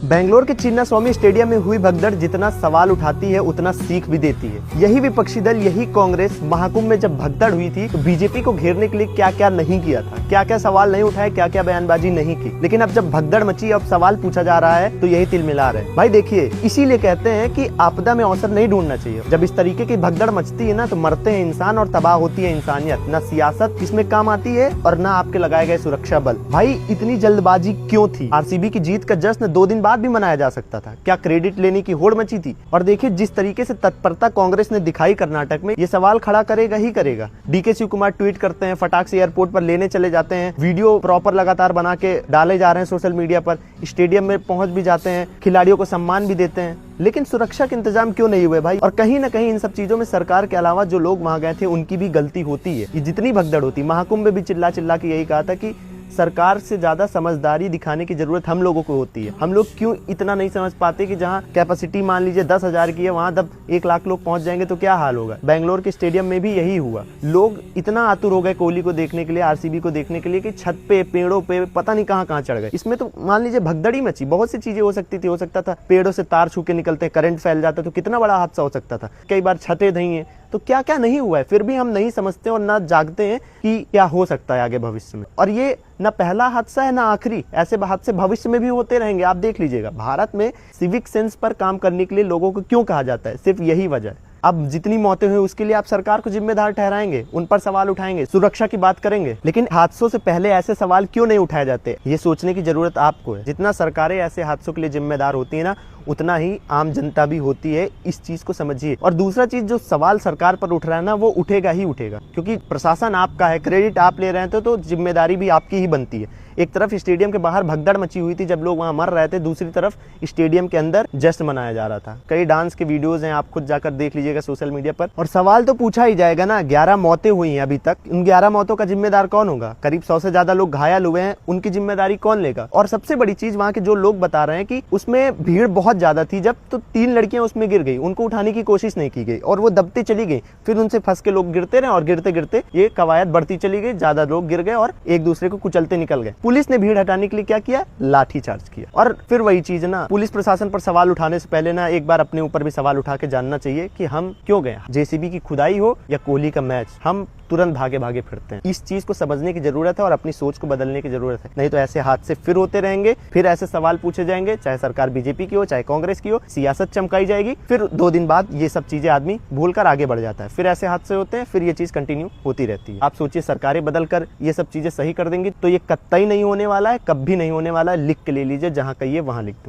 बेंगलोर के चिन्नास्वामी स्टेडियम में हुई भगदड़ जितना सवाल उठाती है उतना सीख भी देती है। यही विपक्षी दल, यही कांग्रेस महाकुंभ में जब भगदड़ हुई थी तो बीजेपी को घेरने के लिए क्या क्या नहीं किया था, क्या क्या सवाल नहीं उठाए, क्या क्या बयानबाजी नहीं की। लेकिन अब जब भगदड़ मची, अब सवाल पूछा जा रहा है तो यही तिलमिलार है। भाई देखिए, इसीलिए कहते हैं कि आपदा में अवसर नहीं ढूंढना चाहिए। जब इस तरीके की भगदड़ मचती है ना तो मरते हैं इंसान और तबाह होती है इंसानियत। न सियासत इसमें काम आती है और न आपके लगाए गए सुरक्षा बल। भाई इतनी जल्दबाजी क्यों थी? आरसीबी की जीत का जश्न 2 दिन बाद भी मनाया जा सकता था। क्या क्रेडिट लेने की होड़ मची थी? और देखिए जिस तरीके से तत्परता कांग्रेस ने दिखाई कर्नाटक में, ये सवाल खड़ा करेगा ही करेगा। डीके शिव कुमार ट्वीट करते हैं, फटाक से एयरपोर्ट पर लेने चले जाते हैं, वीडियो प्रॉपर लगातार बना के डाले जा रहे हैं सोशल मीडिया पर, स्टेडियम में पहुंच भी जाते हैं, खिलाड़ियों को सम्मान भी देते हैं। लेकिन सुरक्षा के इंतजाम क्यों नहीं हुए भाई? और कहीं ना कहीं इन सब चीजों में सरकार के अलावा जो लोग वहां गए थे उनकी भी गलती होती है। ये जितनी भगदड़ होती, महाकुंभ में भी चिल्ला चिल्ला के यही कहा था कि सरकार से ज्यादा समझदारी दिखाने की जरूरत हम लोगों को होती है। हम लोग क्यों इतना नहीं समझ पाते कि जहां कैपेसिटी मान लीजिए 10,000 की है, वहां जब 1 लाख लोग पहुंच जाएंगे तो क्या हाल होगा। बेंगलोर के स्टेडियम में भी यही हुआ। लोग इतना आतुर हो गए कोहली को देखने के लिए, आरसीबी को देखने के लिए कि छत पे, पेड़ों पे, पता नहीं कहां चढ़ गए। इसमें तो मान लीजिए भगदड़ी मची, बहुत सी चीजें हो सकती थी। हो सकता था पेड़ों से तार छू के निकलते, करंट फैल जाता तो कितना बड़ा हादसा हो सकता था। कई बार छतें धई हैं, तो क्या क्या नहीं हुआ है, फिर भी हम नहीं समझते और ना जागते हैं कि क्या हो सकता है आगे भविष्य में। और ये ना पहला हादसा है ना आखिरी, ऐसे हादसे भविष्य में भी होते रहेंगे। आप देख लीजिएगा, भारत में सिविक सेंस पर काम करने के लिए लोगों को क्यों कहा जाता है, सिर्फ यही वजह है। अब जितनी मौतें हुई उसके लिए आप सरकार को जिम्मेदार ठहराएंगे, उन पर सवाल उठाएंगे, सुरक्षा की बात करेंगे, लेकिन हादसों से पहले ऐसे सवाल क्यों नहीं उठाए जाते, ये सोचने की जरूरत आपको है। जितना सरकारें ऐसे हादसों के लिए जिम्मेदार होती है ना, उतना ही आम जनता भी होती है। इस चीज को समझिए। और दूसरा चीज, जो सवाल सरकार पर उठ रहा है ना, वो उठेगा ही उठेगा, क्योंकि प्रशासन आपका है, क्रेडिट आप ले रहे हैं तो जिम्मेदारी भी आपकी ही बनती है। एक तरफ स्टेडियम के बाहर भगदड़ मची हुई थी जब लोग वहां मर रहे थे, दूसरी तरफ स्टेडियम के अंदर जश्न मनाया जा रहा था। कई डांस के वीडियोस हैं, आप खुद जाकर देख लीजिएगा सोशल मीडिया पर। और सवाल तो पूछा ही जाएगा ना, 11 मौतें हुई हैं अभी तक, उन 11 मौतों का जिम्मेदार कौन होगा? करीब 100 से ज्यादा लोग घायल हुए हैं, उनकी जिम्मेदारी कौन लेगा? और सबसे बड़ी चीज, वहां के जो लोग बता रहे हैं कि उसमें भीड़ बहुत ज्यादा थी जब, तो 3 लड़कियां उसमें गिर गई, उनको उठाने की कोशिश नहीं की गई और वो दबते चली गई। फिर उनसे फंस के लोग गिरते रहे और गिरते गिरते ये कवायद बढ़ती चली गई, ज्यादा लोग गिर गए और एक दूसरे को कुचलते निकल गए। पुलिस ने भीड़ हटाने के लिए क्या किया? लाठी चार्ज किया। और फिर वही चीज ना, पुलिस प्रशासन पर सवाल उठाने से पहले ना एक बार अपने ऊपर भी सवाल उठा के जानना चाहिए कि हम क्यों गए। जेसीबी की खुदाई हो या कोहली का मैच, हम तुरंत भागे भागे फिरते हैं। इस चीज को समझने की जरूरत है और अपनी सोच को बदलने की जरूरत है, नहीं तो ऐसे हादसे फिर होते रहेंगे, फिर ऐसे सवाल पूछे जाएंगे, चाहे सरकार बीजेपी की हो चाहे कांग्रेस की हो, सियासत चमकाई जाएगी, फिर 2 दिन बाद ये सब चीजें आदमी भूलकर आगे बढ़ जाता है, फिर ऐसे हादसे होते हैं, फिर ये चीज कंटिन्यू होती रहती है। आप सोचिए, सरकारें बदलकर ये सब चीजें सही कर देंगी तो ये कतई नहीं होने वाला है, कभी नहीं होने वाला है। लिख के ले लीजिए, जहां कहिए वहां लिख दूं।